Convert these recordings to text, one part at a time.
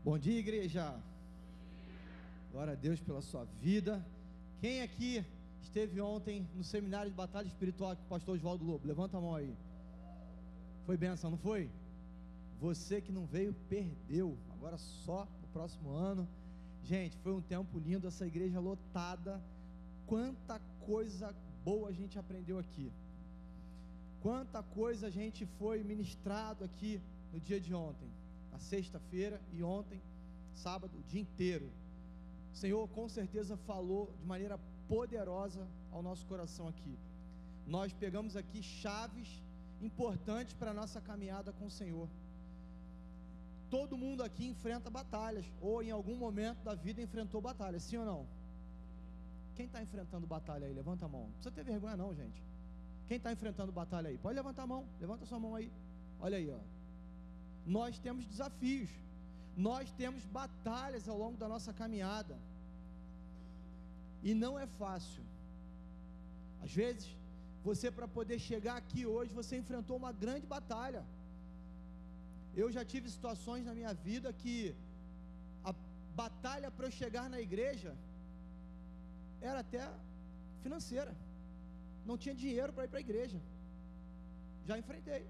Bom dia, igreja. Glória a Deus pela sua vida. Quem aqui esteve ontem no seminário de batalha espiritual com o pastor Oswaldo Lobo? Levanta a mão aí. Foi bênção, não foi? Você que não veio, perdeu. Agora só no próximo ano. Gente, foi um tempo lindo, essa igreja lotada. Quanta coisa boa a gente aprendeu aqui. Quanta coisa a gente foi ministrado aqui no dia de ontem, na sexta-feira e ontem, sábado, o dia inteiro. O Senhor com certeza falou de maneira poderosa ao nosso coração aqui. Nós pegamos aqui chaves importantes para a nossa caminhada com o Senhor. Todo mundo aqui enfrenta batalhas, ou em algum momento da vida enfrentou batalhas, sim ou não? Quem está enfrentando batalha aí? Levanta a mão. Não precisa ter vergonha não, gente. Quem está enfrentando batalha aí? Pode levantar a mão, levanta a sua mão aí. Olha aí, ó. Nós temos desafios, nós temos batalhas ao longo da nossa caminhada, e não é fácil. Às vezes, você, para poder chegar aqui hoje, você enfrentou uma grande batalha. Eu já tive situações na minha vida que a batalha para eu chegar na igreja era até financeira, não tinha dinheiro para ir para a igreja, já enfrentei.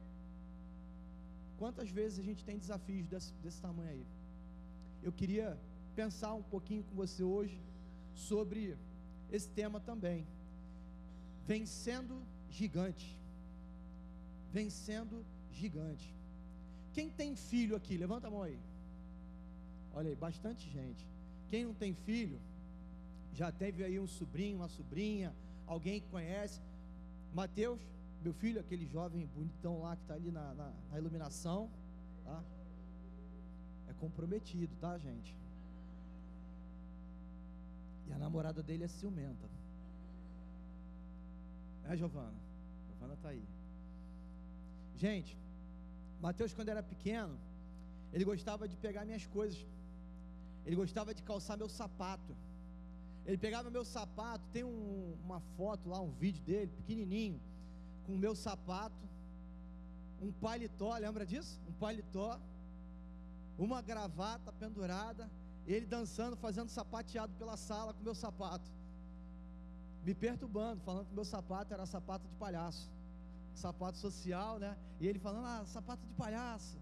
Quantas vezes a gente tem desafios desse tamanho aí? Eu queria pensar um pouquinho com você hoje sobre esse tema também, vencendo gigantes. Vencendo gigantes. Quem tem filho aqui? Levanta a mão aí. Olha aí, bastante gente. Quem não tem filho, já teve aí um sobrinho, uma sobrinha, alguém que conhece. Mateus, meu filho, aquele jovem bonitão lá que está ali na iluminação, tá? É comprometido, tá, gente? E a namorada dele é ciumenta. É, Giovana? Giovana está aí. Gente, Mateus, quando era pequeno, ele gostava de pegar minhas coisas, ele gostava de calçar meu sapato. Ele pegava meu sapato, tem uma foto lá, um vídeo dele, pequenininho, com o meu sapato, um paletó, lembra disso? Um paletó, uma gravata pendurada, ele dançando, fazendo sapateado pela sala com meu sapato, me perturbando, falando que meu sapato era sapato de palhaço, sapato social, né? E ele falando, sapato de palhaço.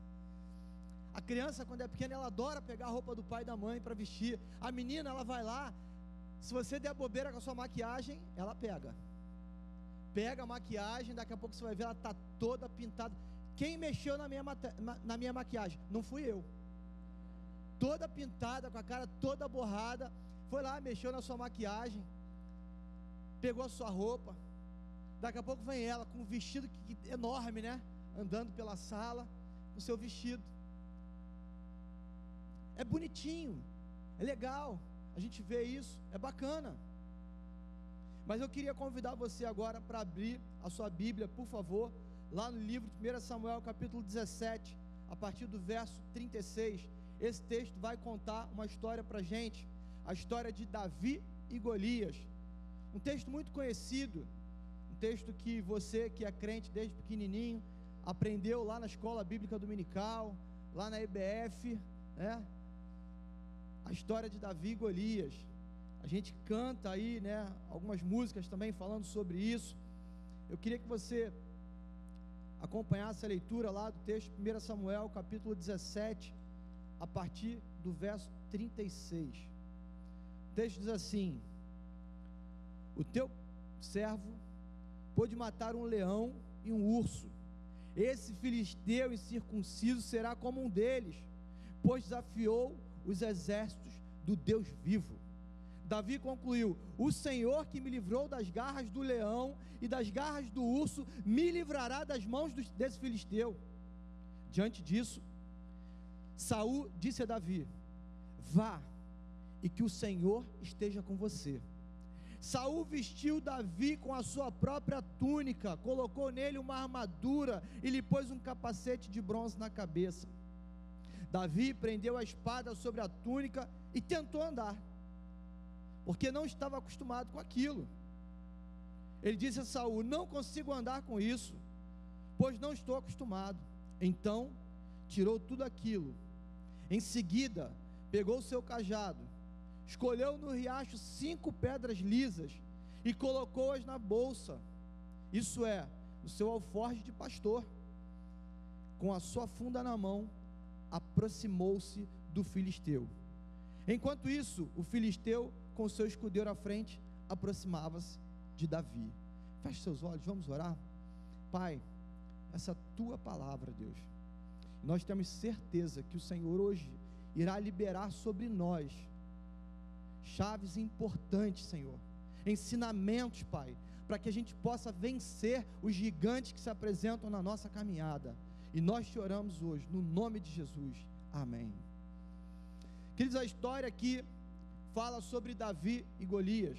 A criança, quando é pequena, ela adora pegar a roupa do pai e da mãe para vestir. A menina, ela vai lá, se você der bobeira com a sua maquiagem, ela pega a maquiagem, daqui a pouco você vai ver, ela está toda pintada. Quem mexeu na minha maquiagem? Não fui eu. Toda pintada, com a cara toda borrada, foi lá, mexeu na sua maquiagem, pegou a sua roupa, daqui a pouco vem ela com um vestido enorme, né? Andando pela sala, com o seu vestido. É bonitinho, é legal, a gente vê isso, é bacana. Mas eu queria convidar você agora para abrir a sua Bíblia, por favor, lá no livro de 1 Samuel, capítulo 17, a partir do verso 36. Esse texto vai contar uma história para a gente, a história de Davi e Golias. Um texto muito conhecido, um texto que você que é crente desde pequenininho, aprendeu lá na escola bíblica dominical, lá na EBF, né? A história de Davi e Golias. A gente canta aí, né, algumas músicas também falando sobre isso. Eu queria que você acompanhasse a leitura lá do texto, 1 Samuel, capítulo 17, a partir do verso 36. O texto diz assim: o teu servo pôde matar um leão e um urso. Esse filisteu incircunciso será como um deles, pois desafiou os exércitos do Deus vivo. Davi concluiu: o Senhor que me livrou das garras do leão e das garras do urso, me livrará das mãos desse filisteu. Diante disso, Saul disse a Davi: vá, e que o Senhor esteja com você. Saul vestiu Davi com a sua própria túnica, colocou nele uma armadura e lhe pôs um capacete de bronze na cabeça. Davi prendeu a espada sobre a túnica e tentou andar, porque não estava acostumado com aquilo. Ele disse a Saul: não consigo andar com isso, pois não estou acostumado. Então tirou tudo aquilo. Em seguida pegou o seu cajado, escolheu no riacho 5 pedras lisas e colocou-as na bolsa, isso é, no seu alforje de pastor. Com a sua funda na mão, aproximou-se do filisteu. Enquanto isso, o filisteu, com o seu escudeiro à frente, aproximava-se de Davi. Feche seus olhos, vamos orar. Pai, essa tua palavra, Deus, nós temos certeza que o Senhor hoje irá liberar sobre nós chaves importantes, Senhor, ensinamentos, Pai, para que a gente possa vencer os gigantes que se apresentam na nossa caminhada. E nós te oramos hoje, no nome de Jesus, amém. Queridos, a história aqui fala sobre Davi e Golias.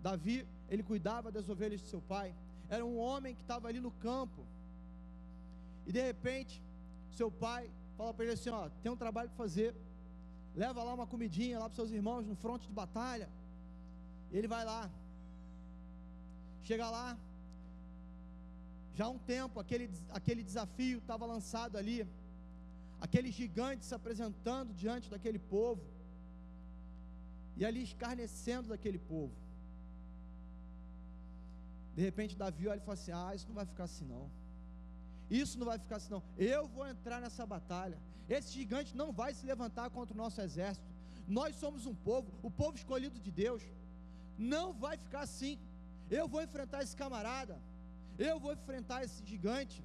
Davi, ele cuidava das ovelhas de seu pai, era um homem que estava ali no campo, e de repente, seu pai fala para ele assim, ó, tem um trabalho para fazer, leva lá uma comidinha lá para seus irmãos no fronte de batalha. Ele vai lá, chega lá, já há um tempo, aquele desafio estava lançado ali, aquele gigante se apresentando diante daquele povo, e ali escarnecendo daquele povo. De repente Davi olha e fala assim, isso não vai ficar assim não, isso não vai ficar assim não, eu vou entrar nessa batalha, esse gigante não vai se levantar contra o nosso exército, nós somos um povo, o povo escolhido de Deus, não vai ficar assim, eu vou enfrentar esse camarada, eu vou enfrentar esse gigante.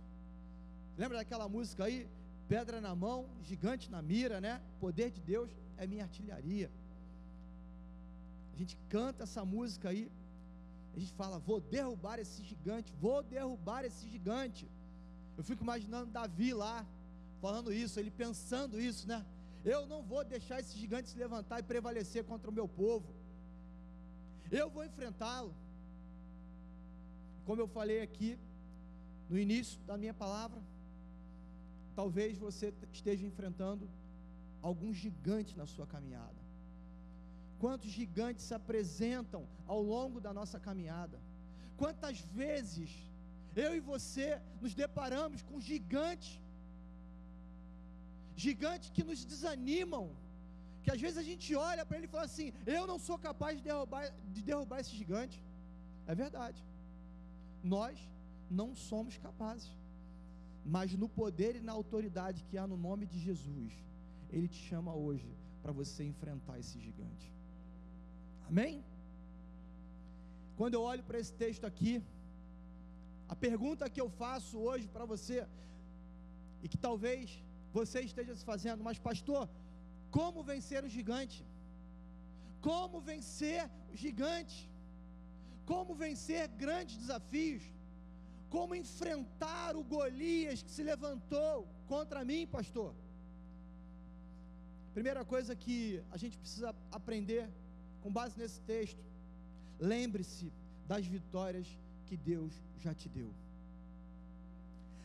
Lembra daquela música aí, pedra na mão, gigante na mira, né? Poder de Deus é minha artilharia. A gente canta essa música aí, a gente fala, vou derrubar esse gigante, vou derrubar esse gigante. Eu fico imaginando Davi lá, falando isso, ele pensando isso, né? Eu não vou deixar esse gigante se levantar e prevalecer contra o meu povo, eu vou enfrentá-lo. Como eu falei aqui, no início da minha palavra, talvez você esteja enfrentando algum gigante na sua caminhada. Quantos gigantes se apresentam ao longo da nossa caminhada? Quantas vezes eu e você nos deparamos com gigantes que nos desanimam, que às vezes a gente olha para ele e fala assim, eu não sou capaz de derrubar esse gigante. É verdade, nós não somos capazes, mas no poder e na autoridade que há no nome de Jesus, Ele te chama hoje para você enfrentar esse gigante. Amém? Quando eu olho para esse texto aqui, a pergunta que eu faço hoje para você, e que talvez você esteja se fazendo, mas pastor, como vencer o gigante? Como vencer o gigante? Como vencer grandes desafios? Como enfrentar o Golias que se levantou contra mim, pastor? Primeira coisa que a gente precisa aprender com base nesse texto, lembre-se das vitórias que Deus já te deu.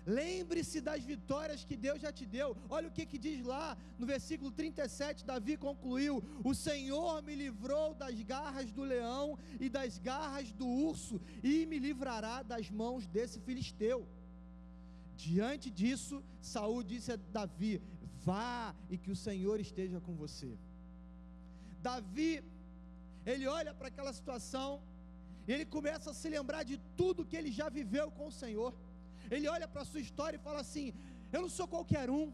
Lembre-se das vitórias que Deus já te deu. Olha o que diz lá no versículo 37, Davi concluiu, o Senhor me livrou das garras do leão e das garras do urso, e me livrará das mãos desse filisteu. Diante disso, Saul disse a Davi, vá e que o Senhor esteja com você. Davi, ele olha para aquela situação, e ele começa a se lembrar de tudo que ele já viveu com o Senhor. Ele olha para a sua história e fala assim, eu não sou qualquer um,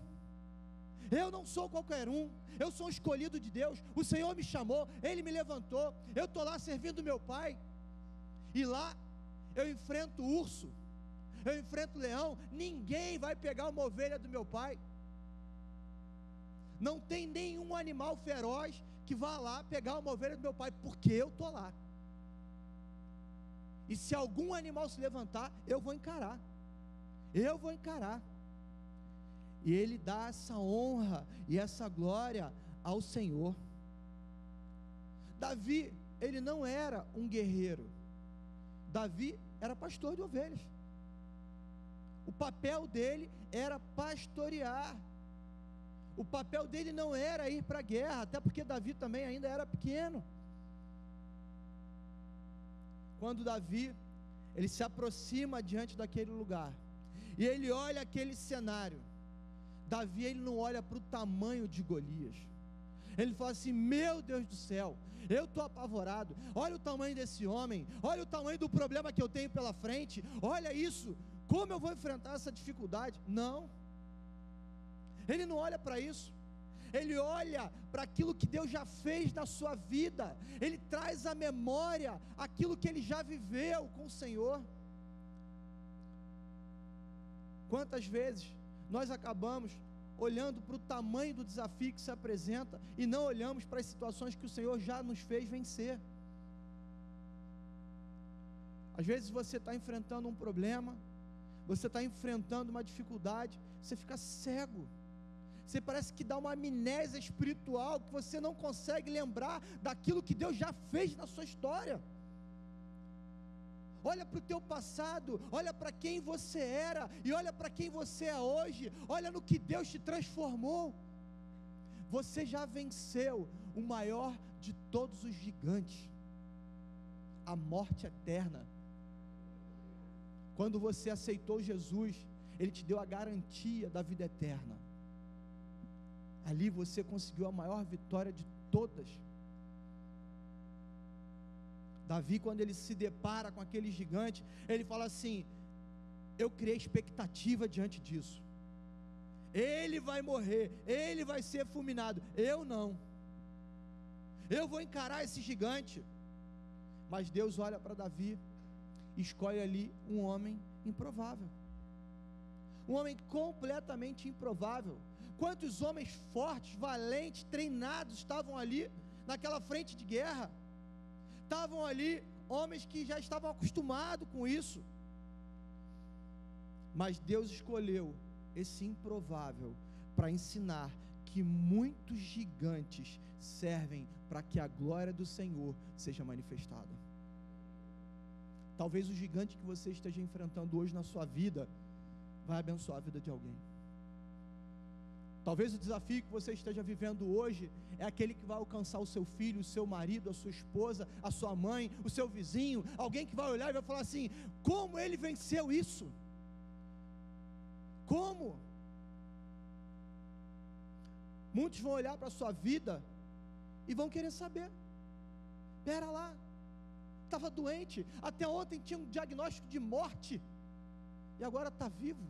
eu sou um escolhido de Deus, o Senhor me chamou, Ele me levantou, eu estou lá servindo meu pai, e lá eu enfrento o urso, eu enfrento o leão, ninguém vai pegar uma ovelha do meu pai, não tem nenhum animal feroz que vá lá pegar uma ovelha do meu pai, porque eu estou lá, e se algum animal se levantar, eu vou encarar, e ele dá essa honra e essa glória ao Senhor. Davi, ele não era um guerreiro, Davi era pastor de ovelhas, o papel dele era pastorear, o papel dele não era ir para a guerra, até porque Davi também ainda era pequeno. Quando Davi, ele se aproxima diante daquele lugar, e ele olha aquele cenário, Davi, ele não olha para o tamanho de Golias, Ele fala assim: meu Deus do céu, eu estou apavorado, olha o tamanho desse homem, olha o tamanho do problema que eu tenho pela frente, olha isso, como eu vou enfrentar essa dificuldade? Não, ele não olha para isso, ele olha para aquilo que Deus já fez na sua vida, ele traz à memória aquilo que ele já viveu com o Senhor. Quantas vezes nós acabamos olhando para o tamanho do desafio que se apresenta e não olhamos para as situações que o Senhor já nos fez vencer? Às vezes você está enfrentando um problema, você está enfrentando uma dificuldade, você fica cego, você parece que dá uma amnésia espiritual, que você não consegue lembrar daquilo que Deus já fez na sua história. Olha para o teu passado, olha para quem você era, e olha para quem você é hoje, olha no que Deus te transformou. Você já venceu o maior de todos os gigantes, a morte eterna. Quando você aceitou Jesus, Ele te deu a garantia da vida eterna. Ali você conseguiu a maior vitória de todas. Davi, quando ele se depara com aquele gigante, ele fala assim: eu criei expectativa diante disso, ele vai morrer, ele vai ser fulminado, eu não, eu vou encarar esse gigante. Mas Deus olha para Davi, escolhe ali um homem improvável, um homem completamente improvável. Quantos homens fortes, valentes, treinados estavam ali naquela frente de guerra? Estavam ali homens que já estavam acostumados com isso, mas Deus escolheu esse improvável para ensinar que muitos gigantes servem para que a glória do Senhor seja manifestada. Talvez o gigante que você esteja enfrentando hoje na sua vida vai abençoar a vida de alguém. Talvez o desafio que você esteja vivendo hoje é aquele que vai alcançar o seu filho, o seu marido, a sua esposa, a sua mãe, o seu vizinho, alguém que vai olhar e vai falar assim: como ele venceu isso? Como? Muitos vão olhar para a sua vida e vão querer saber: pera lá, estava doente, até ontem tinha um diagnóstico de morte, e agora está vivo.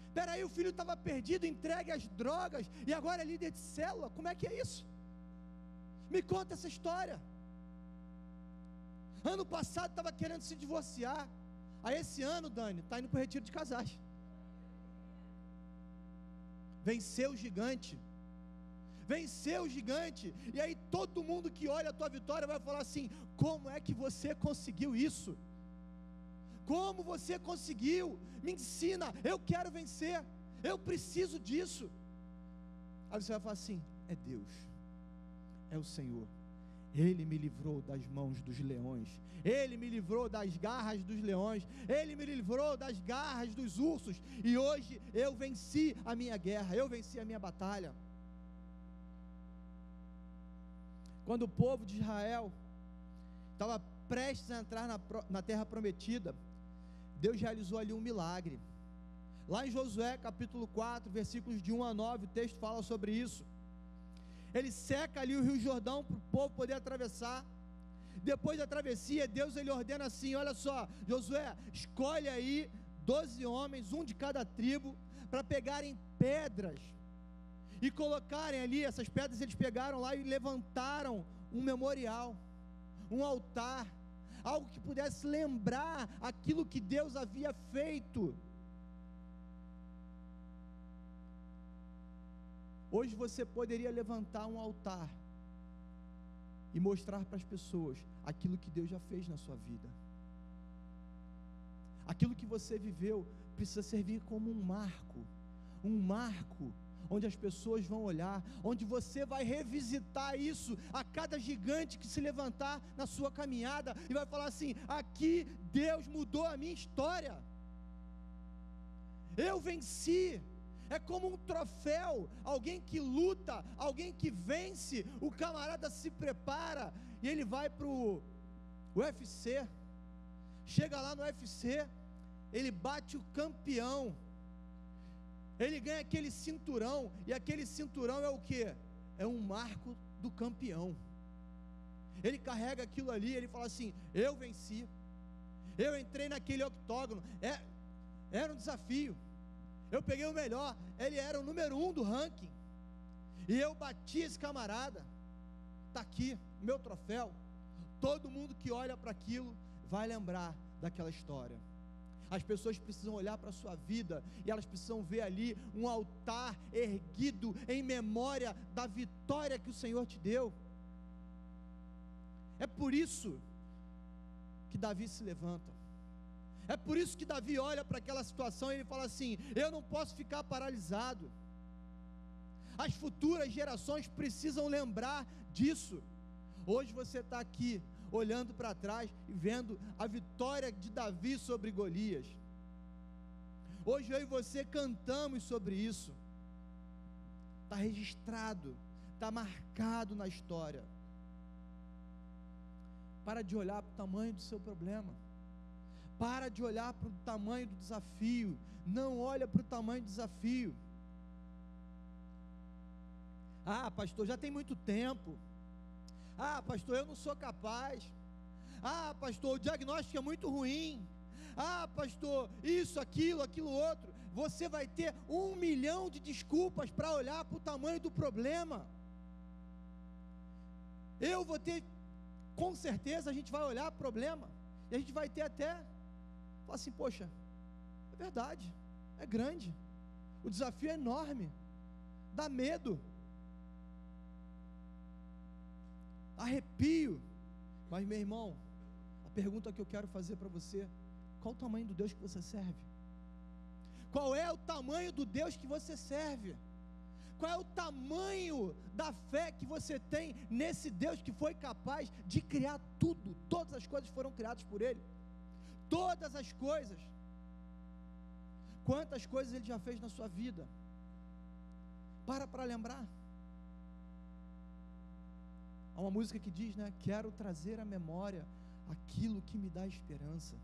Espera aí, o filho estava perdido, entregue às drogas, e agora é líder de célula. Como é que é isso? Me conta essa história. Ano passado estava querendo se divorciar, aí esse ano, Dani, está indo para o retiro de casais. Venceu o gigante, venceu o gigante, e aí todo mundo que olha a tua vitória vai falar assim: como é que você conseguiu isso? Como você conseguiu? Me ensina, eu quero vencer, eu preciso disso. Aí você vai falar assim: é Deus, é o Senhor, Ele me livrou das mãos dos leões, Ele me livrou das garras dos leões, Ele me livrou das garras dos ursos, e hoje eu venci a minha guerra, eu venci a minha batalha. Quando o povo de Israel estava prestes a entrar na terra prometida, Deus realizou ali um milagre. Lá em Josué capítulo 4, versículos de 1 a 9, o texto fala sobre isso. Ele seca ali o rio Jordão para o povo poder atravessar. Depois da travessia, Deus ele ordena assim: olha só, Josué, escolhe aí 12 homens, um de cada tribo, para pegarem pedras e colocarem ali, essas pedras eles pegaram lá e levantaram um memorial, um altar, algo que pudesse lembrar aquilo que Deus havia feito. Hoje você poderia levantar um altar e mostrar para as pessoas aquilo que Deus já fez na sua vida. Aquilo que você viveu precisa servir como um marco onde as pessoas vão olhar, onde você vai revisitar isso a cada gigante que se levantar na sua caminhada, e vai falar assim: aqui Deus mudou a minha história, eu venci. É como um troféu, alguém que luta, alguém que vence, o camarada se prepara, e ele vai para o UFC, chega lá no UFC, ele bate o campeão, Ele ganha aquele cinturão, e aquele cinturão é o quê? É um marco do campeão. Ele carrega aquilo ali, ele fala assim: eu venci, eu entrei naquele octógono, era um desafio, eu peguei o melhor, ele era o número 1 do ranking, e eu bati esse camarada, está aqui, meu troféu. Todo mundo que olha para aquilo, vai lembrar daquela história. As pessoas precisam olhar para a sua vida, e elas precisam ver ali um altar erguido em memória da vitória que o Senhor te deu. É por isso que Davi se levanta, é por isso que Davi olha para aquela situação e ele fala assim: eu não posso ficar paralisado, as futuras gerações precisam lembrar disso. Hoje você está aqui, olhando para trás e vendo a vitória de Davi sobre Golias. Hoje eu e você cantamos sobre isso, está registrado, está marcado na história. Para de olhar para o tamanho do seu problema, para de olhar para o tamanho do desafio, não olha para o tamanho do desafio. Ah, pastor, já tem muito tempo. Ah, pastor, eu não sou capaz. Ah, pastor, o diagnóstico é muito ruim. Ah, pastor, isso, aquilo outro. Você vai ter 1 milhão de desculpas para olhar para o tamanho do problema. Eu vou ter, com certeza, a gente vai olhar para o problema, e a gente vai ter até, falar assim: poxa, é verdade, é grande, o desafio é enorme, dá medo, arrepio. Mas, meu irmão, a pergunta que eu quero fazer para você: qual o tamanho do Deus que você serve? Qual é o tamanho do Deus que você serve? Qual é o tamanho da fé que você tem nesse Deus que foi capaz de criar tudo? Todas as coisas foram criadas por Ele, todas as coisas. Quantas coisas Ele já fez na sua vida? Para lembrar. Há uma música que diz, né? Quero trazer à memória aquilo que me dá esperança.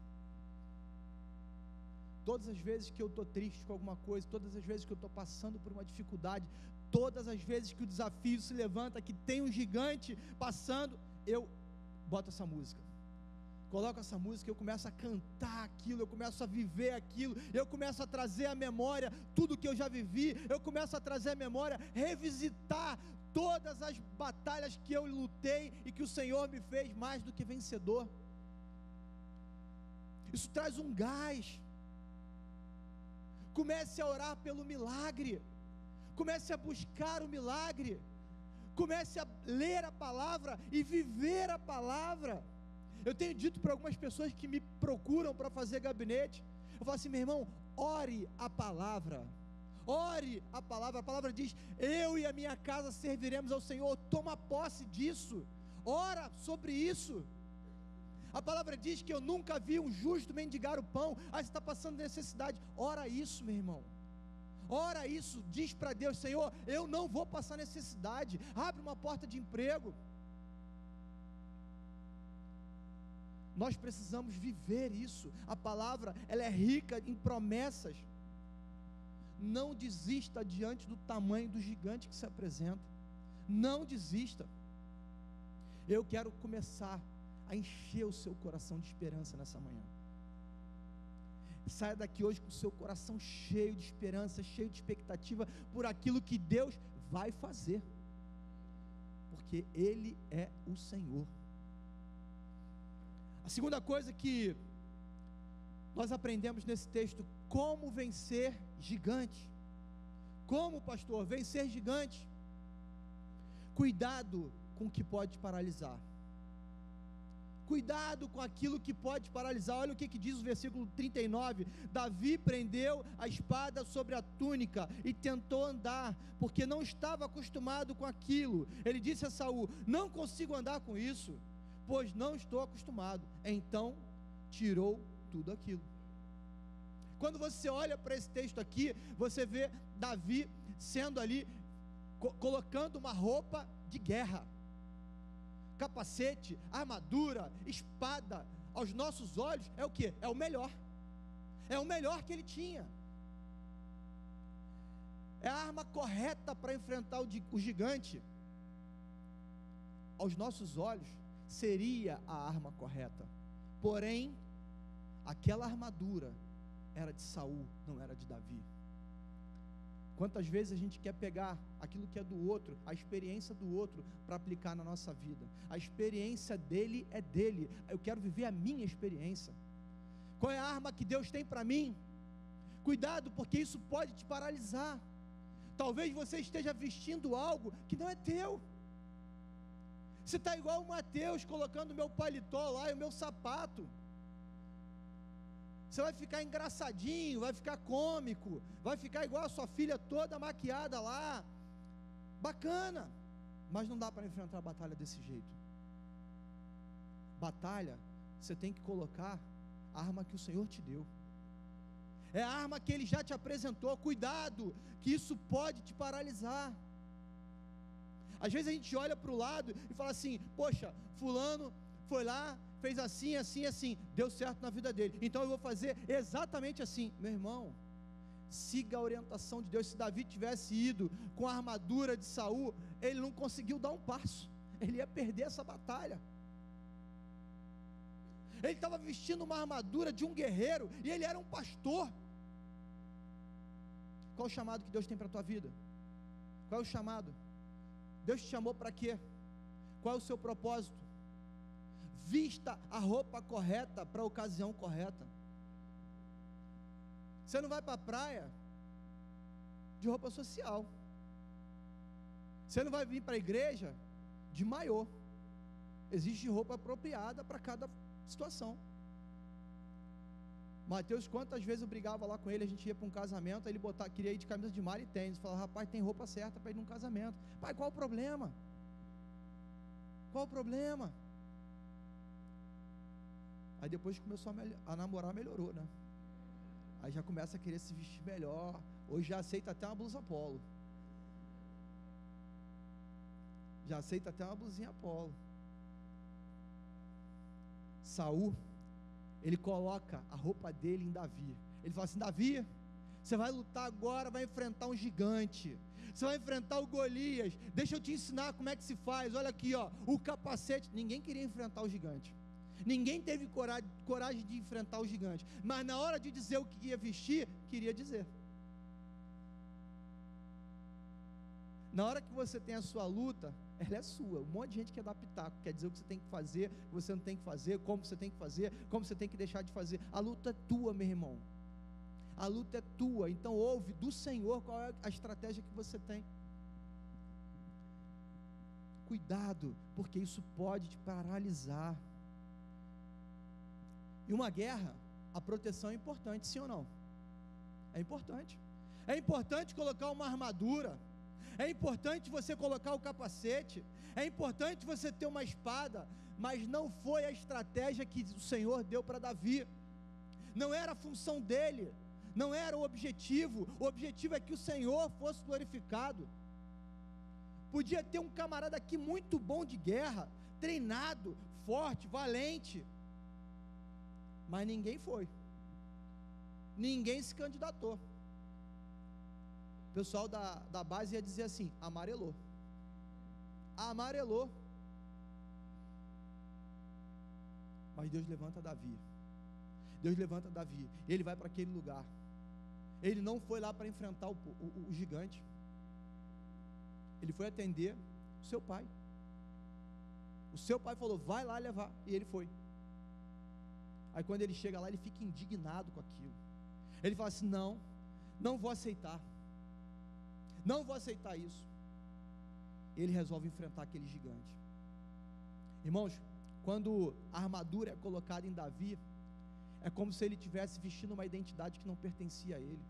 Todas as vezes que eu estou triste com alguma coisa, todas as vezes que eu estou passando por uma dificuldade, todas as vezes que o desafio se levanta, que tem um gigante passando, eu boto essa música, coloco essa música, eu começo a cantar aquilo, eu começo a viver aquilo, eu começo a trazer à memória tudo que eu já vivi, eu começo a trazer à memória, revisitar todas as batalhas que eu lutei e que o Senhor me fez mais do que vencedor. Isso traz um gás. Comece a orar pelo milagre, comece a buscar o milagre, comece a ler a palavra e viver a palavra. Eu tenho dito para algumas pessoas que me procuram para fazer gabinete, eu falo assim: meu irmão, ore a palavra, ore a palavra diz: eu e a minha casa serviremos ao Senhor. Toma posse disso, ora sobre isso. A palavra diz que eu nunca vi um justo mendigar o pão. Ah, você está passando necessidade, ora isso, meu irmão, ora isso, diz para Deus: Senhor, eu não vou passar necessidade, abre uma porta de emprego. Nós precisamos viver isso. A palavra, ela é rica em promessas. Não desista diante do tamanho do gigante que se apresenta, não desista. Eu quero começar a encher o seu coração de esperança nessa manhã. Saia daqui hoje com o seu coração cheio de esperança, cheio de expectativa por aquilo que Deus vai fazer, porque Ele é o Senhor. A segunda coisa que nós aprendemos nesse texto: como vencer gigante. Como, pastor, vencer gigante? Cuidado com o que pode paralisar. Cuidado com aquilo que pode paralisar. Olha o que diz o versículo 39, Davi prendeu a espada sobre a túnica e tentou andar, porque não estava acostumado com aquilo. Ele disse a Saul: não consigo andar com isso, pois não estou acostumado. Então tirou tudo aquilo. Quando você olha para esse texto aqui, você vê Davi sendo ali, colocando uma roupa de guerra, capacete, armadura, espada. Aos nossos olhos é o que? É o melhor que ele tinha. é a arma correta para enfrentar o gigante. Aos nossos olhos, seria a arma correta, porém, aquela armadura era de Saul, não era de Davi. Quantas vezes a gente quer pegar aquilo que é do outro, a experiência do outro, para aplicar na nossa vida? A experiência dele é dele, eu quero viver a minha experiência. Qual é a arma que Deus tem para mim? Cuidado, porque isso pode te paralisar. Talvez você esteja vestindo algo que não é teu. Você está igual o Mateus, colocando o meu paletó lá e o meu sapato. Você vai ficar engraçadinho, vai ficar cômico, vai ficar igual a sua filha toda maquiada lá, bacana, mas não dá para enfrentar a batalha desse jeito. Batalha, você tem que colocar a arma que o Senhor te deu, é a arma que Ele já te apresentou. Cuidado, que isso pode te paralisar. Às vezes a gente olha para o lado e fala assim: poxa, fulano foi lá, fez assim, assim, assim, deu certo na vida dele, então eu vou fazer exatamente assim. Meu irmão, siga a orientação de Deus. Se Davi tivesse ido com a armadura de Saul, ele não conseguiu dar um passo, ele ia perder essa batalha. Ele estava vestindo uma armadura de um guerreiro, e ele era um pastor. Qual o chamado que Deus tem para a tua vida? Qual é o chamado? Deus te chamou para quê? Qual é o seu propósito? Vista a roupa correta para a ocasião correta. Você não vai para a praia de roupa social. Você não vai vir para a igreja de maiô. Existe roupa apropriada para cada situação. Mateus, quantas vezes eu brigava lá com ele, a gente ia para um casamento, aí ele queria ir de camisa de malha e tênis, falava: rapaz, tem roupa certa para ir num casamento. Pai, qual o problema? Qual o problema? Aí depois começou a namorar, melhorou, né? Aí já começa a querer se vestir melhor, hoje já aceita até uma blusa polo, já aceita até uma blusinha polo. Saul, ele coloca a roupa dele em Davi, ele fala assim: Davi, você vai lutar agora, vai enfrentar um gigante, você vai enfrentar o Golias, deixa eu te ensinar como é que se faz. Olha aqui, ó, o capacete. Ninguém queria enfrentar o gigante, ninguém teve coragem de enfrentar o gigante, mas na hora de dizer o que ia vestir, queria dizer. Na hora que você tem a sua luta, ela é sua. Um monte de gente quer dar pitaco, quer dizer o que você tem que fazer, o que você não tem que fazer, como você tem que fazer, como você tem que deixar de fazer. A luta é tua, meu irmão, a luta é tua. Então ouve do Senhor qual é a estratégia que você tem. Cuidado, porque isso pode te paralisar. E uma guerra, a proteção é importante, sim ou não? É importante. É importante colocar uma armadura, é importante você colocar o capacete, é importante você ter uma espada, mas não foi a estratégia que o Senhor deu para Davi. Não era a função dele, não era o objetivo é que o Senhor fosse glorificado. Podia ter um camarada aqui muito bom de guerra, treinado, forte, valente, mas ninguém foi, ninguém se candidatou. O pessoal da base ia dizer assim: amarelou, amarelou. Mas Deus levanta Davi, Deus levanta Davi, ele vai para aquele lugar. Ele não foi lá para enfrentar o gigante, ele foi atender o seu pai. O seu pai falou: vai lá levar, e ele foi. Aí quando ele chega lá, ele fica indignado com aquilo, ele fala assim: não vou aceitar, não vou aceitar isso. Ele resolve enfrentar aquele gigante. Irmãos, quando a armadura é colocada em Davi, é como se ele estivesse vestindo uma identidade que não pertencia a ele,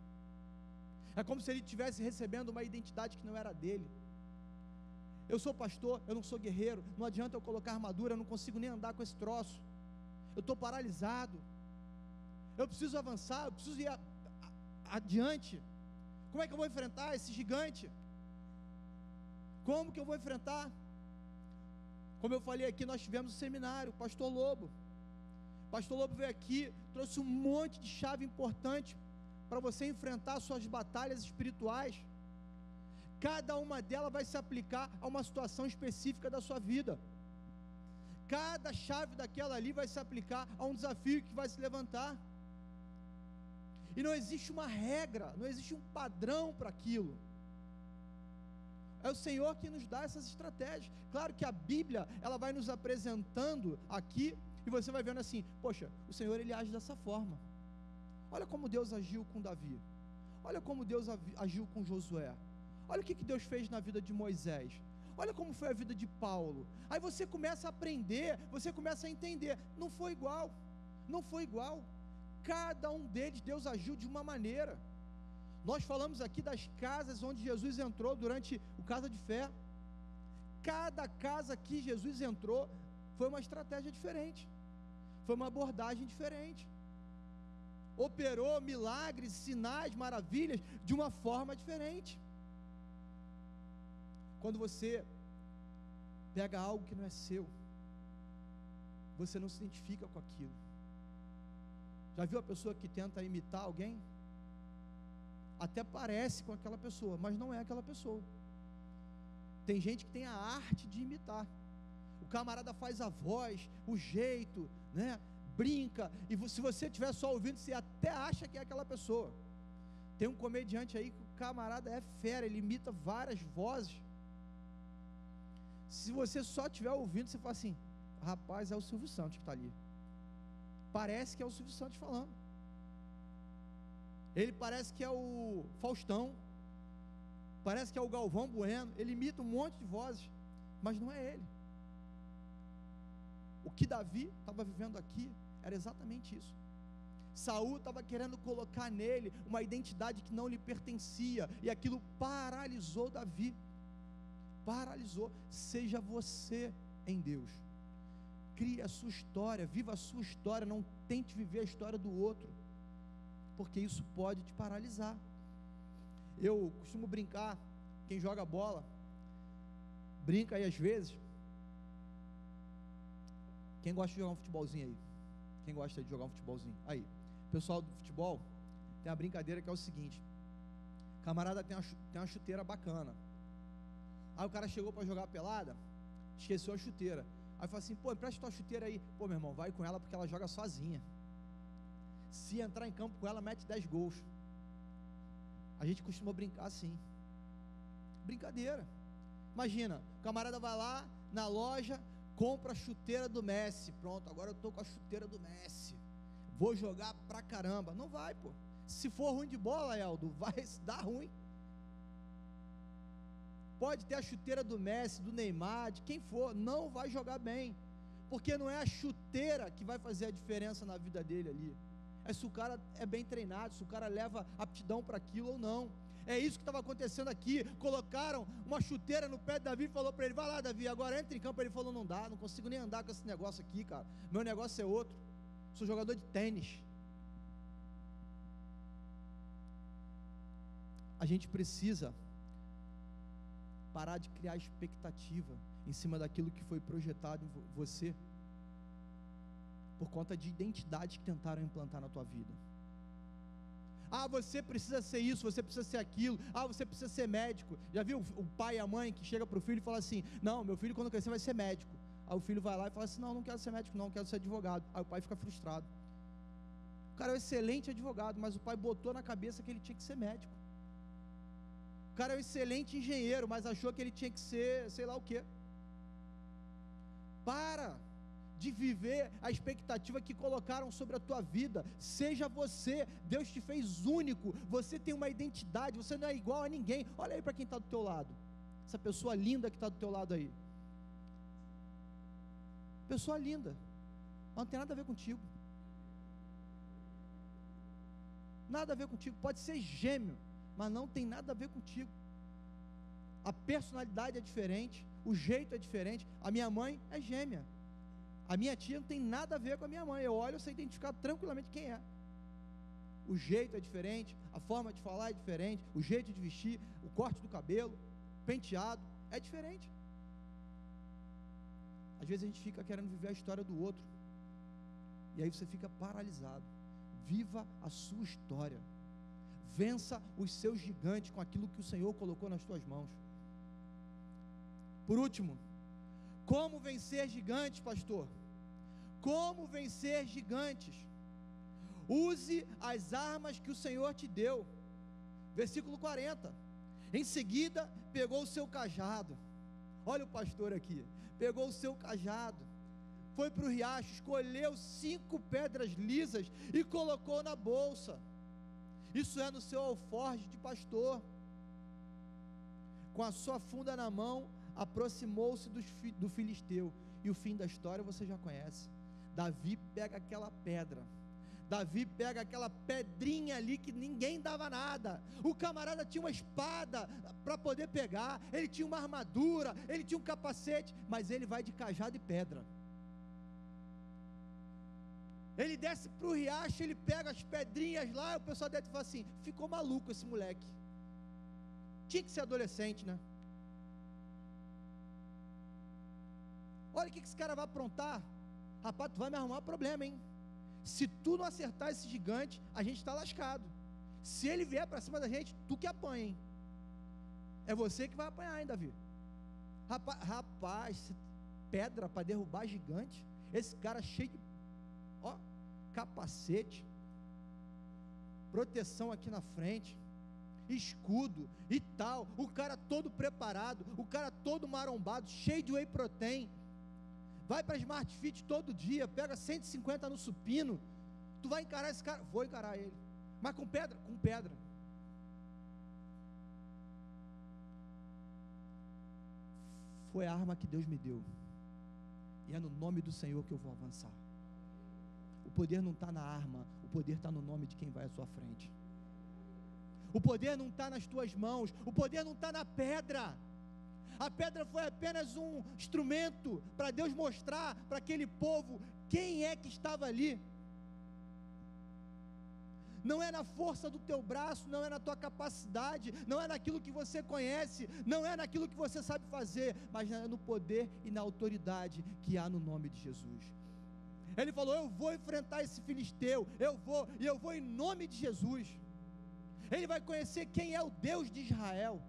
é como se ele estivesse recebendo uma identidade que não era dele. Eu sou pastor, eu não sou guerreiro, não adianta eu colocar armadura, eu não consigo nem andar com esse troço, eu estou paralisado, eu preciso avançar, eu preciso ir adiante. Como é que eu vou enfrentar esse gigante? Como que eu vou enfrentar? Como eu falei aqui, nós tivemos um seminário, o pastor Lobo veio aqui, trouxe um monte de chave importante para você enfrentar suas batalhas espirituais. Cada uma delas vai se aplicar a uma situação específica da sua vida. Cada chave daquela ali vai se aplicar a um desafio que vai se levantar. E não existe uma regra, não existe um padrão para aquilo. É o Senhor que nos dá essas estratégias. Claro que a Bíblia, ela vai nos apresentando aqui, e você vai vendo assim, poxa, o Senhor ele age dessa forma. Olha como Deus agiu com Davi. Olha como Deus agiu com Josué. Olha o que Deus fez na vida de Moisés. Olha como foi a vida de Paulo. Aí você começa a aprender, você começa a entender. Não foi igual. Não foi igual. Cada um deles, Deus agiu de uma maneira. Nós falamos aqui das casas onde Jesus entrou durante o Casa de Fé. Cada casa que Jesus entrou foi uma estratégia diferente, foi uma abordagem diferente, operou milagres, sinais, maravilhas de uma forma diferente. Quando você pega algo que não é seu, você não se identifica com aquilo. Já viu a pessoa que tenta imitar alguém? Até parece com aquela pessoa, mas não é aquela pessoa. Tem gente que tem a arte de imitar. O camarada faz a voz, o jeito, né? Brinca, e se você estiver só ouvindo, você até acha que é aquela pessoa. Tem um comediante aí que o camarada é fera, ele imita várias vozes. Se você só estiver ouvindo, você fala assim, rapaz, é o Silvio Santos que está ali. Parece que é o Silvio Santos falando. Ele parece que é o Faustão, parece que é o Galvão Bueno, ele imita um monte de vozes, mas não é ele. O que Davi estava vivendo aqui era exatamente isso. Saul estava querendo colocar nele uma identidade que não lhe pertencia, e aquilo paralisou Davi. Paralisou. Seja você em Deus, crie a sua história, viva a sua história, não tente viver a história do outro, porque isso pode te paralisar. Eu costumo brincar, quem joga bola, brinca aí às vezes. Quem gosta de jogar um futebolzinho aí? Quem gosta de jogar um futebolzinho? Aí, pessoal do futebol, tem a brincadeira que é o seguinte, camarada tem uma chuteira bacana, aí o cara chegou para jogar pelada, esqueceu a chuteira, aí fala assim, pô, empresta tua chuteira aí. Pô, meu irmão, vai com ela porque ela joga sozinha, se entrar em campo com ela, mete 10 gols. A gente costuma brincar assim, brincadeira. Imagina, o camarada vai lá na loja, compra a chuteira do Messi, pronto, agora eu estou com a chuteira do Messi, vou jogar pra caramba. Não vai, pô. Se for ruim de bola, Eldo, vai dar ruim. Pode ter a chuteira do Messi, do Neymar, de quem for, não vai jogar bem, porque não é a chuteira que vai fazer a diferença na vida dele ali, é se o cara é bem treinado, se o cara leva aptidão para aquilo ou não. É isso que estava acontecendo aqui. Colocaram uma chuteira no pé de Davi e falou para ele, vai lá Davi, agora entra em campo. Ele falou, não dá, não consigo nem andar com esse negócio aqui, cara, meu negócio é outro, sou jogador de tênis. A gente precisa parar de criar expectativa em cima daquilo que foi projetado em você, por conta de identidades que tentaram implantar na tua vida. Ah, você precisa ser isso, você precisa ser aquilo, ah, você precisa ser médico. Já viu o pai e a mãe que chega para o filho e fala assim, não, meu filho quando crescer vai ser médico. Aí o filho vai lá e fala assim, não, não quero ser médico não, quero ser advogado. Aí o pai fica frustrado. O cara é um excelente advogado, mas o pai botou na cabeça que ele tinha que ser médico. O cara é um excelente engenheiro, mas achou que ele tinha que ser, sei lá o quê. Para de viver a expectativa que colocaram sobre a tua vida. Seja você, Deus te fez único, você tem uma identidade, você não é igual a ninguém. Olha aí para quem está do teu lado, essa pessoa linda que está do teu lado aí, pessoa linda, não tem nada a ver contigo, nada a ver contigo, pode ser gêmeo, mas não tem nada a ver contigo. A personalidade é diferente, o jeito é diferente. A minha mãe é gêmea, a minha tia não tem nada a ver com a minha mãe. Eu olho, eu sei identificar tranquilamente quem é. O jeito é diferente, a forma de falar é diferente, o jeito de vestir, o corte do cabelo, penteado, é diferente. Às vezes a gente fica querendo viver a história do outro, e aí você fica paralisado. Viva a sua história, Vença os seus gigantes com aquilo que o Senhor colocou nas tuas mãos. Por último, como vencer gigantes, pastor? Como vencer gigantes? Use as armas que o Senhor te deu. Versículo 40. Em seguida, pegou o seu cajado. Olha o pastor aqui. Pegou o seu cajado, foi para o riacho, escolheu 5 pedras lisas e colocou na bolsa. Isso é no seu alforje de pastor. Com a sua funda na mão, aproximou-se do filisteu. E o fim da história você já conhece. Davi pega aquela pedra, Davi pega aquela pedrinha ali que ninguém dava nada. O camarada tinha uma espada para poder pegar, ele tinha uma armadura, ele tinha um capacete, mas ele vai de cajado e pedra. Ele desce para o riacho, ele pega as pedrinhas lá, e o pessoal deve falar assim: ficou maluco esse moleque. Tinha que ser adolescente, né? Olha o que esse cara vai aprontar. Rapaz, tu vai me arrumar um problema, hein? Se tu não acertar esse gigante, a gente está lascado. Se ele vier para cima da gente, tu que apanha, hein? É você que vai apanhar, hein, Davi? Rapaz, pedra para derrubar gigante. Esse cara cheio de capacete, proteção aqui na frente, escudo e tal, o cara todo preparado, o cara todo marombado, cheio de whey protein, vai para Smart Fit todo dia, pega 150 no supino. Tu vai encarar esse cara? Vou encarar ele, mas com pedra? Com pedra. Foi a arma que Deus me deu, e é no nome do Senhor que eu vou avançar. O poder não está na arma, o poder está no nome de quem vai à sua frente. O poder não está nas tuas mãos, o poder não está na pedra. A pedra foi apenas um instrumento para Deus mostrar para aquele povo quem é que estava ali. Não é na força do teu braço, não é na tua capacidade, não é naquilo que você conhece, não é naquilo que você sabe fazer, mas é no poder e na autoridade que há no nome de Jesus. Ele falou: eu vou enfrentar esse filisteu, eu vou em nome de Jesus. Ele vai conhecer quem é o Deus de Israel,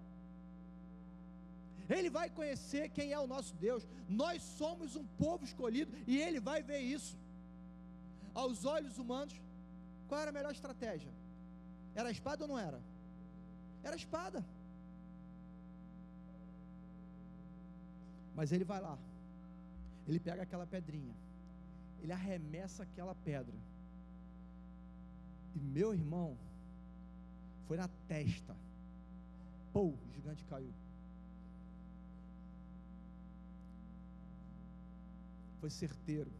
ele vai conhecer quem é o nosso Deus. Nós somos um povo escolhido, e ele vai ver isso. Aos olhos humanos, qual era a melhor estratégia? Era a espada ou não era? Era a espada. Mas ele vai lá, ele pega aquela pedrinha, ele arremessa aquela pedra, e meu irmão, foi na testa. Pô, o gigante caiu. Foi certeiro.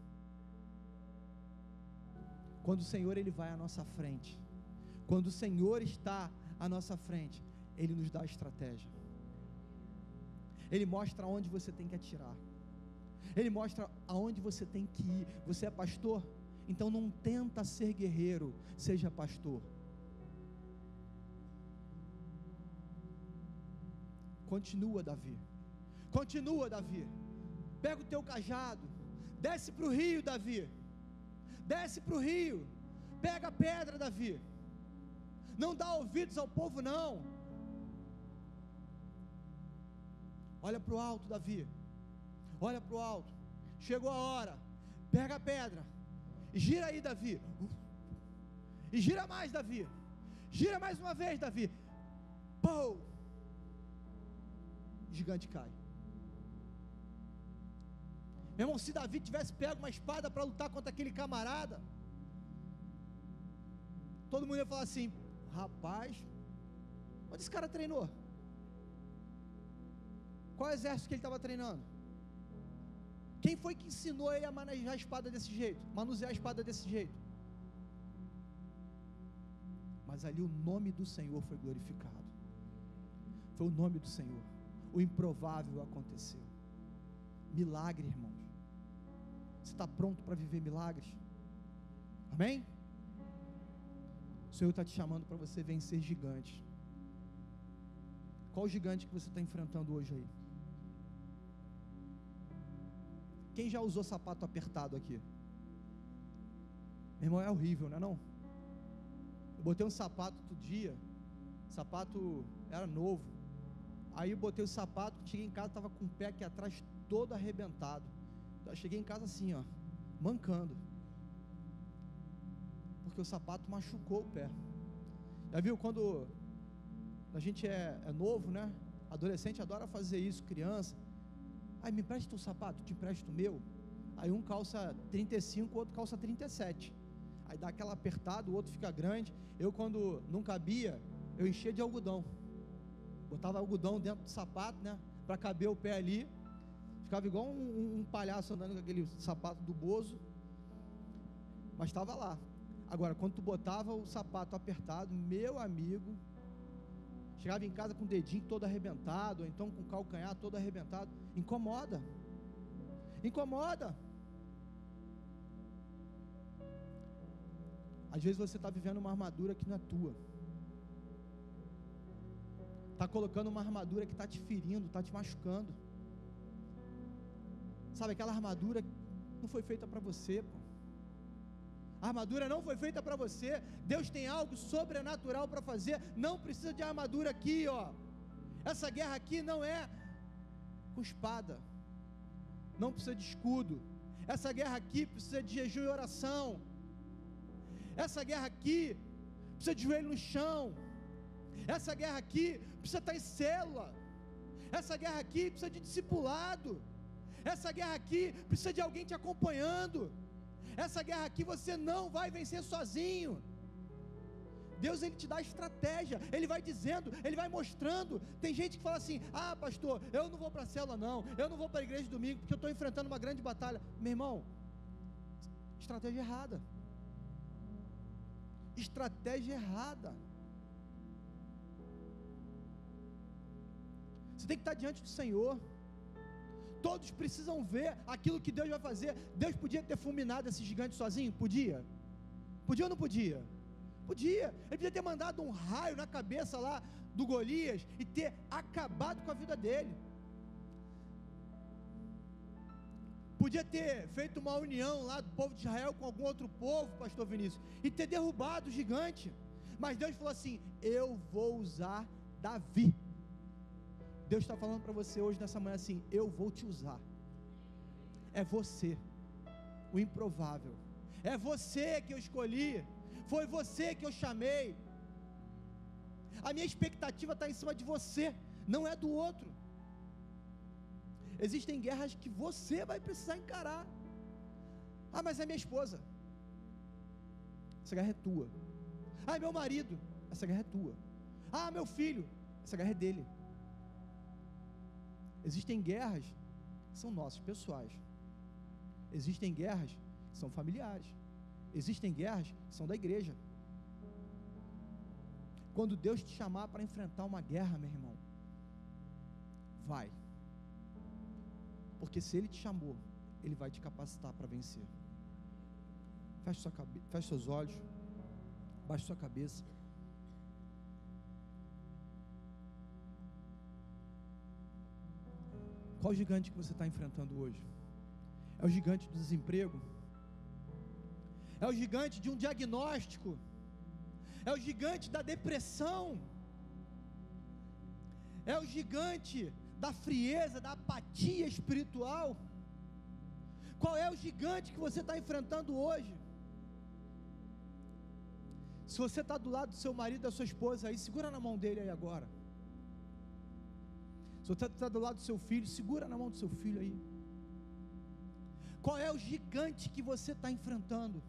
Quando o Senhor ele vai à nossa frente, quando o Senhor está à nossa frente, ele nos dá a estratégia, ele mostra aonde você tem que atirar, ele mostra aonde você tem que ir. Você é pastor? Então não tenta ser guerreiro, seja pastor. Continua, Davi. Continua, Davi. Pega o teu cajado, desce para o rio, Davi. Desce para o rio, pega a pedra, Davi. Não dá ouvidos ao povo, não. Olha para o alto, Davi. Olha para o alto. Chegou a hora. Pega a pedra e gira aí, Davi. E gira mais, Davi. Gira mais uma vez, Davi. Pô! O gigante cai. Meu irmão, se Davi tivesse pego uma espada para lutar contra aquele camarada, todo mundo ia falar assim: rapaz, onde esse cara treinou? Qual exército que ele estava treinando? Quem foi que ensinou ele a manejar a espada desse jeito, manusear a espada desse jeito? Mas ali o nome do Senhor foi glorificado. Foi o nome do Senhor. O improvável aconteceu. Milagre, irmãos. Você está pronto para viver milagres? Amém? O Senhor está te chamando para você vencer gigantes. Qual o gigante que você está enfrentando hoje aí? Quem já usou sapato apertado aqui? Meu irmão, é horrível, não é não? Eu botei um sapato outro dia, sapato era novo. Aí eu botei o sapato, cheguei em casa, estava com o pé aqui atrás todo arrebentado. Eu cheguei em casa assim, ó, mancando, porque o sapato machucou o pé. Já viu quando a gente é novo, né? Adolescente adora fazer isso, criança. Aí, me empresta o sapato, te empresto o meu. Aí um calça 35, o outro calça 37. Aí dá aquela apertada, o outro fica grande. Eu, quando não cabia, eu enchia de algodão. Botava algodão dentro do sapato, né? Para caber o pé ali. Ficava igual um palhaço andando com aquele sapato do Bozo. Mas estava lá. Agora, quando tu botava o sapato apertado, meu amigo, chegava em casa com o dedinho todo arrebentado, ou então com o calcanhar todo arrebentado. Incomoda. Incomoda. Às vezes você está vivendo uma armadura que não é tua. Está colocando uma armadura que está te ferindo, está te machucando. Sabe, aquela armadura não foi feita para você, pô. A armadura não foi feita para você. Deus tem algo sobrenatural para fazer. Não precisa de armadura aqui, ó. Essa guerra aqui não é com espada, não precisa de escudo. Essa guerra aqui precisa de jejum e oração. Essa guerra aqui precisa de joelho no chão. Essa guerra aqui precisa estar em célula. Essa guerra aqui precisa de discipulado. Essa guerra aqui precisa de alguém te acompanhando. Essa guerra aqui você não vai vencer sozinho. Deus, Ele te dá estratégia, Ele vai dizendo, Ele vai mostrando. Tem gente que fala assim: ah, pastor, eu não vou para a célula não, eu não vou para a igreja domingo, porque eu estou enfrentando uma grande batalha. Meu irmão, estratégia errada. Estratégia errada. Você tem que estar diante do Senhor. Todos precisam ver aquilo que Deus vai fazer. Deus podia ter fulminado esse gigante sozinho? Podia? Podia ou não podia? Podia. Ele podia ter mandado um raio na cabeça lá do Golias e ter acabado com a vida dele. Podia ter feito uma união lá do povo de Israel com algum outro povo, pastor Vinícius, e ter derrubado o gigante. Mas Deus falou assim: eu vou usar Davi. Deus está falando para você hoje, nessa manhã, assim: eu vou te usar. É você, o improvável. É você que eu escolhi. Foi você que eu chamei. A minha expectativa está em cima de você, não é do outro. Existem guerras que você vai precisar encarar. Ah, mas é minha esposa. Essa guerra é tua. Ah, é meu marido. Essa guerra é tua. Ah, meu filho. Essa guerra é dele. Existem guerras que são nossas, pessoais. Existem guerras que são familiares. Existem guerras que são da igreja. Quando Deus te chamar para enfrentar uma guerra, meu irmão, vai. Porque se Ele te chamou, Ele vai te capacitar para vencer. Feche seus olhos, baixe sua cabeça. Qual o gigante que você está enfrentando hoje? É o gigante do desemprego? É o gigante de um diagnóstico? É o gigante da depressão? É o gigante da frieza, da apatia espiritual? Qual é o gigante que você está enfrentando hoje? Se você está do lado do seu marido, da sua esposa aí, segura na mão dele aí agora. Se você está do lado do seu filho, segura na mão do seu filho aí. Qual é o gigante que você está enfrentando?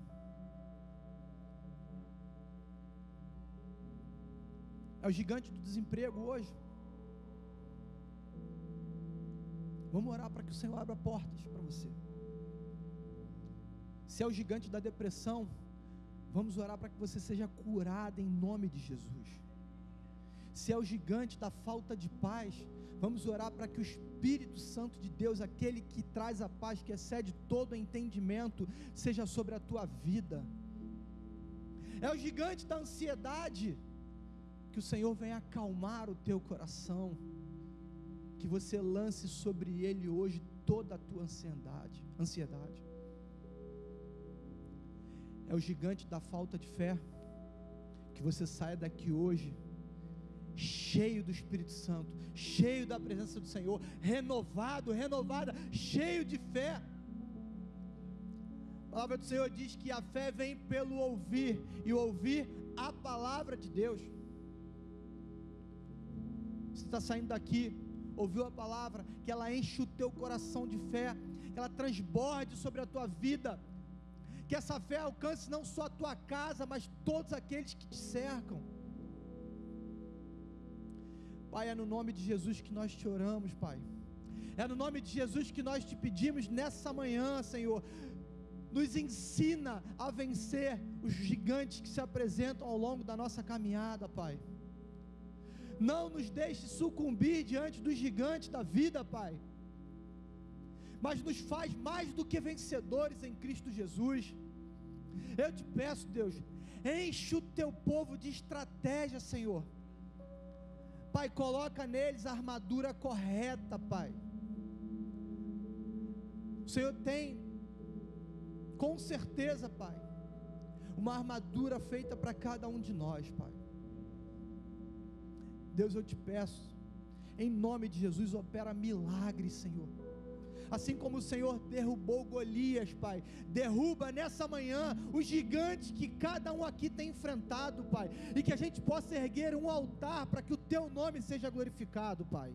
É o gigante do desemprego hoje? Vamos orar para que o Senhor abra portas para você. Se é o gigante da depressão, vamos orar para que você seja curado em nome de Jesus. Se é o gigante da falta de paz, vamos orar para que o Espírito Santo de Deus, aquele que traz a paz, que excede todo entendimento, seja sobre a tua vida. É o gigante da ansiedade, que o Senhor venha acalmar o teu coração, que você lance sobre Ele hoje toda a tua ansiedade. É o gigante da falta de fé, que você saia daqui hoje cheio do Espírito Santo, cheio da presença do Senhor, renovado, renovada, cheio de fé. A palavra do Senhor diz que a fé vem pelo ouvir, e ouvir a palavra de Deus. Você está saindo daqui, ouviu a palavra, que ela enche o teu coração de fé, que ela transborde sobre a tua vida, que essa fé alcance não só a tua casa, mas todos aqueles que te cercam. Pai, é no nome de Jesus que nós te oramos, Pai. É no nome de Jesus que nós te pedimos nessa manhã, Senhor. Nos ensina a vencer os gigantes que se apresentam ao longo da nossa caminhada, Pai. Não nos deixe sucumbir diante dos gigantes da vida, Pai. Mas nos faz mais do que vencedores em Cristo Jesus. Eu te peço, Deus, enche o teu povo de estratégia, Senhor. Pai, coloca neles a armadura correta, Pai. O Senhor tem, com certeza, Pai, uma armadura feita para cada um de nós, Pai. Deus, eu te peço, em nome de Jesus, opera milagres, Senhor. Assim como o Senhor derrubou Golias, Pai, derruba nessa manhã os gigantes que cada um aqui tem enfrentado, Pai, e que a gente possa erguer um altar para que o teu nome seja glorificado, Pai.